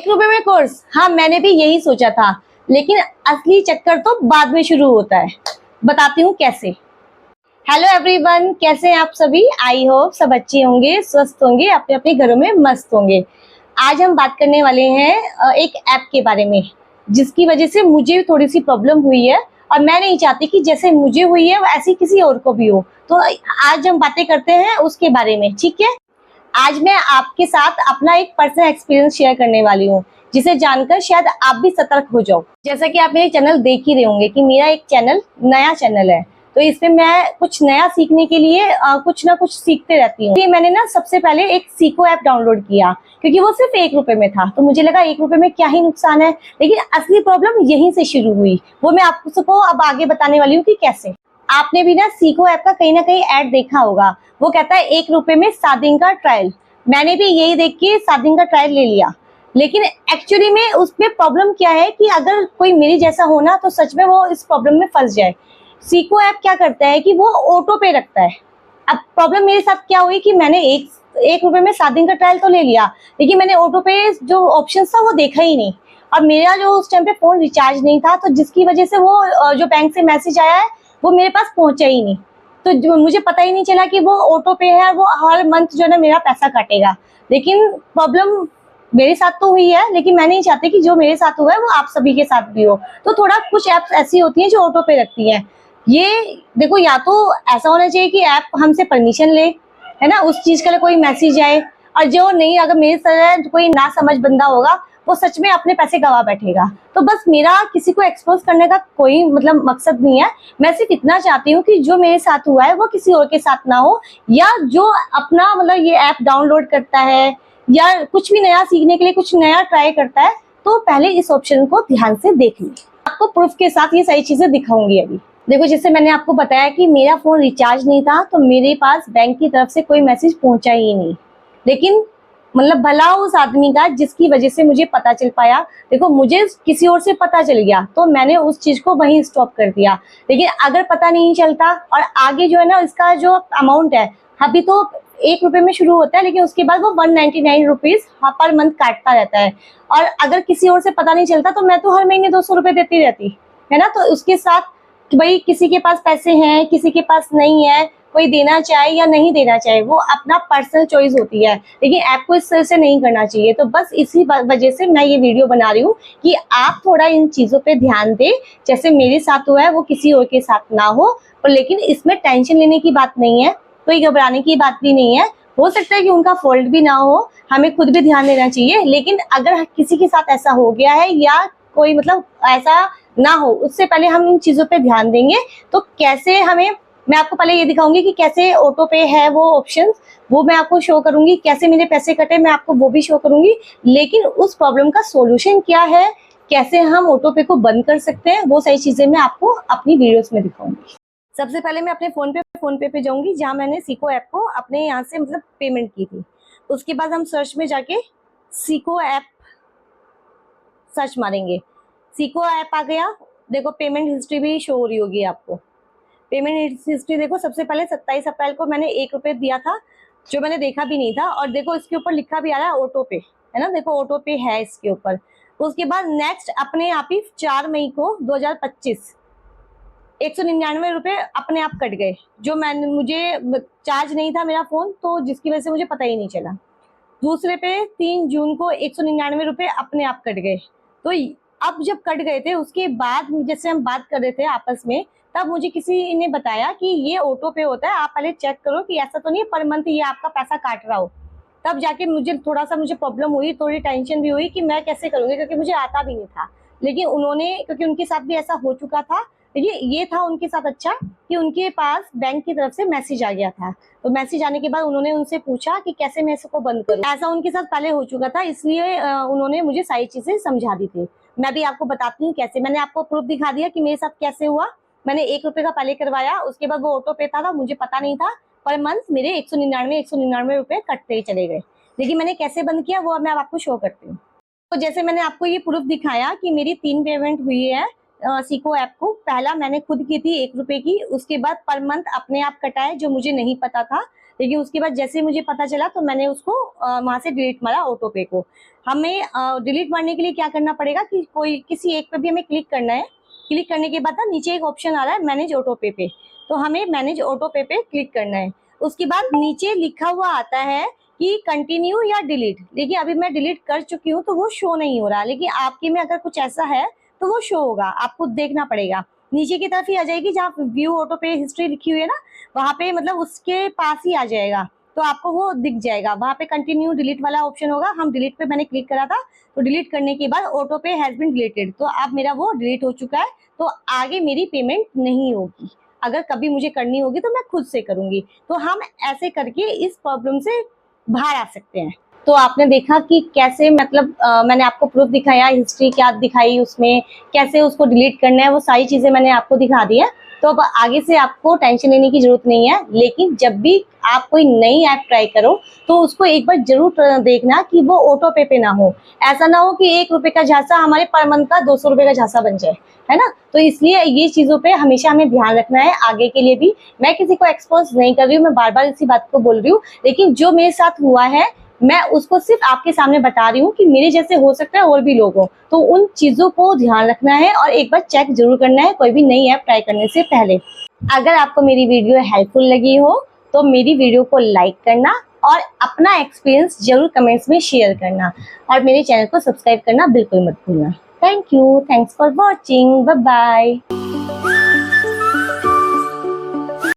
रुपए में कोर्स, हाँ मैंने भी यही सोचा था, लेकिन असली चक्कर तो बाद में शुरू होता है। बताती हूँ कैसे। हेलो एवरीवन, कैसे हैं आप सभी? आई होप सब अच्छे होंगे, स्वस्थ होंगे, अपने अपने घरों में मस्त होंगे। आज हम बात करने वाले हैं एक ऐप के बारे में, जिसकी वजह से मुझे थोड़ी सी प्रॉब्लम हुई है और मैं नहीं चाहती कि जैसे मुझे हुई है ऐसी किसी और को भी हो। तो आज हम बातें करते हैं उसके बारे में, ठीक है। आज मैं आपके साथ अपना एक पर्सनल एक्सपीरियंस शेयर करने वाली हूँ, जिसे जानकर शायद आप भी सतर्क हो जाओ। जैसा कि आप मेरे चैनल देख ही रहे होंगे कि मेरा एक चैनल नया चैनल है, तो इसमें मैं कुछ नया सीखने के लिए कुछ ना कुछ सीखते रहती हूँ। मैंने ना सबसे पहले एक सीको ऐप डाउनलोड किया, क्योंकि वो सिर्फ 1 रुपए में था, तो मुझे लगा 1 रुपए में क्या ही नुकसान है। लेकिन असली प्रॉब्लम यहीं से शुरू हुई, वो मैं आपको अब आगे बताने वाली हूँ कि कैसे। आपने भी ना सीको ऐप का कहीं ना कहीं ऐड देखा होगा, वो कहता है 1 रुपए में 7 दिन का ट्रायल। मैंने भी यही देख के 7 दिन का ट्रायल ले लिया, लेकिन एक्चुअली में उसमें प्रॉब्लम क्या है कि अगर कोई मेरी जैसा हो ना, तो सच में वो इस प्रॉब्लम में फंस जाए। सीको ऐप क्या करता है कि वो ऑटो पे रखता है। अब प्रॉब्लम मेरे साथ क्या हुई कि मैंने एक रुपए में 7 दिन का ट्रायल तो ले लिया, लेकिन मैंने ऑटो पे जो ऑप्शन था वो देखा ही नहीं। और मेरा जो उस टाइम पे फोन रिचार्ज नहीं था, तो जिसकी वजह से वो जो बैंक से मैसेज आया है वो मेरे पास पहुंचा ही नहीं। तो मुझे पता ही नहीं चला कि वो ऑटो पे है, वो हर मंथ जो है ना मेरा पैसा काटेगा। लेकिन प्रॉब्लम मेरे साथ तो हुई है, लेकिन मैं नहीं चाहती कि जो मेरे साथ हुआ है वो आप सभी के साथ भी हो। तो थोड़ा कुछ ऐप्स ऐसी होती हैं जो ऑटो पे रखती हैं। ये देखो, या तो ऐसा होना चाहिए कि ऐप हमसे परमिशन ले, है ना, उस चीज के लिए कोई मैसेज आए। और जो नहीं, अगर मेरे तरह कोई ना समझ बंदा होगा, वो सच में अपने पैसे गवा बैठेगा। तो बस मेरा किसी को एक्सपोज करने का कोई मतलब मकसद नहीं है। मैं सिर्फ इतना चाहती हूँ कि जो मेरे साथ हुआ है वो किसी और के साथ ना हो, या जो अपना मतलब ये ऐप डाउनलोड करता है या कुछ भी नया सीखने के लिए कुछ नया ट्राई करता है, तो पहले इस ऑप्शन को ध्यान से देख लीजिए। आपको प्रूफ के साथ ये सारी चीजें दिखाऊंगी अभी। देखो, जैसे मैंने आपको बताया कि मेरा फोन रिचार्ज नहीं था, तो मेरे पास बैंक की तरफ से कोई मैसेज पहुंचा ही नहीं। लेकिन मतलब भला उस आदमी का जिसकी वजह से मुझे पता चल पाया। देखो, मुझे किसी और से पता चल गया तो मैंने उस चीज को वहीं स्टॉप कर दिया। लेकिन अगर पता नहीं चलता और आगे जो है ना, इसका जो अमाउंट है, अभी तो 1 रुपए में शुरू होता है, लेकिन उसके बाद वो 199 रुपीज पर मंथ काटता रहता है। और अगर किसी और से पता नहीं चलता तो मैं तो हर महीने 200 रुपए देती रहती, है ना। तो उसके साथ कि भाई किसी के पास पैसे हैं, किसी के पास नहीं है, कोई देना चाहे या नहीं देना चाहे, वो अपना पर्सनल चॉइस होती है। लेकिन ऐप को इस तरह से नहीं करना चाहिए। तो बस इसी वजह से मैं ये वीडियो बना रही हूँ कि आप थोड़ा इन चीजों पे ध्यान दें। जैसे मेरे साथ हुआ है वो किसी और के साथ ना हो। पर लेकिन इसमें टेंशन लेने की बात नहीं है, कोई घबराने की बात भी नहीं है। हो सकता है कि उनका फॉल्ट भी ना हो, हमें खुद भी ध्यान देना चाहिए। लेकिन अगर किसी के साथ ऐसा हो गया है या कोई मतलब ऐसा ना हो, उससे पहले हम इन चीजों पे ध्यान देंगे। तो कैसे हमें, मैं आपको पहले ये दिखाऊंगी कि कैसे ऑटो पे है वो ऑप्शन, वो मैं आपको शो करूंगी। कैसे मेरे पैसे कटे मैं आपको वो भी शो करूंगी। लेकिन उस प्रॉब्लम का सॉल्यूशन क्या है, कैसे हम ऑटो पे को बंद कर सकते हैं, वो सारी चीजें मैं आपको अपनी वीडियोस में दिखाऊंगी। सबसे पहले मैं अपने फोन पे जाऊंगी, जहां मैंने सीको ऐप को अपने यहाँ से मतलब पेमेंट की थी। उसके बाद हम सर्च में जाके सीको ऐप सर्च मारेंगे। सीको ऐप आ गया। देखो, पेमेंट हिस्ट्री भी शो हो रही होगी आपको। पेमेंट हिस्ट्री देखो, सबसे पहले 27 अप्रैल को मैंने 1 रुपए दिया था, जो मैंने देखा भी नहीं था। और देखो, इसके ऊपर लिखा भी आ रहा है ऑटो पे, है ना। देखो, ऑटो पे है इसके ऊपर। उसके बाद नेक्स्ट अपने आप ही 4 मई को 2025 199 रुपए अपने आप कट गए, जो मैंने, मुझे चार्ज नहीं था मेरा फोन, तो जिसकी वजह से मुझे पता ही नहीं चला। दूसरे पे 3 जून को 199 रुपए अपने आप कट गए। तो अब जब कट गए थे, उसके बाद जैसे हम बात कर रहे थे आपस में, तब मुझे किसी ने बताया कि ये ऑटो पे होता है, आप पहले चेक करो कि ऐसा तो नहीं है पर मंथ ये आपका पैसा काट रहा हो। तब जाके मुझे थोड़ा सा प्रॉब्लम हुई, थोड़ी टेंशन भी हुई कि मैं कैसे करूंगी, क्योंकि मुझे आता भी नहीं था। लेकिन उन्होंने, क्योंकि उनके साथ भी ऐसा हो चुका था, ये था उनके साथ अच्छा कि उनके पास बैंक की तरफ से मैसेज आ गया था। तो मैसेज आने के बाद उन्होंने उनसे पूछा कि कैसे मैं इसको बंद करूं। ऐसा उनके साथ पहले हो चुका था, इसलिए उन्होंने मुझे सारी चीजें समझा दी थी। मैं भी आपको बताती हूँ कैसे। मैंने आपको प्रूफ दिखा दिया कि मेरे साथ कैसे हुआ। मैंने 1 रुपए का पहले करवाया, उसके बाद वो ऑटो पे था, मुझे पता नहीं था। पर मंथ मेरे 199 रुपए कटते ही चले गए। लेकिन मैंने कैसे बंद किया वो मैं आपको शो करती हूँ। तो जैसे मैंने आपको ये प्रूफ दिखाया कि मेरी 3 पेमेंट हुई है सीको ऐप को। पहला मैंने खुद की थी 1 रुपए की, उसके बाद पर मंथ अपने आप कटा है, जो मुझे नहीं पता था। लेकिन उसके बाद जैसे मुझे पता चला तो मैंने उसको वहां से डिलीट मारा ऑटो पे को। हमें डिलीट मारने के लिए क्या करना पड़ेगा कि कोई किसी एक पे भी हमें क्लिक करना है। क्लिक करने के बाद ना नीचे एक ऑप्शन आ रहा है मैनेज ऑटो पे, तो हमें मैनेज ऑटो पे क्लिक करना है। उसके बाद नीचे लिखा हुआ आता है कि कंटिन्यू या डिलीट, लेकिन अभी मैं डिलीट कर चुकी हूँ तो वो शो नहीं हो रहा, लेकिन आपके में अगर कुछ ऐसा है तो वो शो होगा, आपको देखना पड़ेगा। नीचे की तरफ ही आ जाएगी जहाँ व्यू ऑटो पे हिस्ट्री लिखी हुई है ना, वहां पे मतलब उसके पास ही आ जाएगा, तो आपको वो दिख जाएगा। वहां पे कंटिन्यू डिलीट वाला ऑप्शन होगा, हम डिलीट पे मैंने क्लिक करा था, तो डिलीट करने के बाद ऑटो पे हैज बीन डिलीटेड, तो अब मेरा वो डिलीट हो चुका है। तो आगे मेरी पेमेंट नहीं होगी, अगर कभी मुझे करनी होगी तो मैं खुद से करूंगी। तो हम ऐसे करके इस प्रॉब्लम से बाहर आ सकते हैं। तो आपने देखा कि कैसे मतलब मैंने आपको प्रूफ दिखाया, हिस्ट्री क्या दिखाई, उसमें कैसे उसको डिलीट करना है, वो सारी चीजें मैंने आपको दिखा दी है। तो अब आगे से आपको टेंशन लेने की जरूरत नहीं है। लेकिन जब भी आप कोई नई ऐप ट्राई करो तो उसको एक बार जरूर देखना कि वो ऑटो पे ना हो। ऐसा ना हो कि 1 रुपए का झांसा हमारे पर मंथ का 200 रुपए का झांसा बन जाए, है ना। तो इसलिए ये चीजों पे हमेशा हमें ध्यान रखना है आगे के लिए भी। मैं किसी को एक्सपोज नहीं कर रही हूँ, मैं बार बार इसी बात को बोल रही हूँ, लेकिन जो मेरे साथ हुआ है मैं उसको सिर्फ आपके सामने बता रही हूँ कि मेरे जैसे हो सकता है और भी लोग हो। तो उन चीजों को ध्यान रखना है और एक बार चेक जरूर करना है कोई भी नई ऐप ट्राई करने से पहले। अगर आपको मेरी वीडियो हेल्पफुल लगी हो तो मेरी वीडियो को लाइक करना और अपना एक्सपीरियंस जरूर कमेंट्स में शेयर करना, और मेरे चैनल को सब्सक्राइब करना बिल्कुल मत भूलना। Thank you, thanks for watching, bye bye.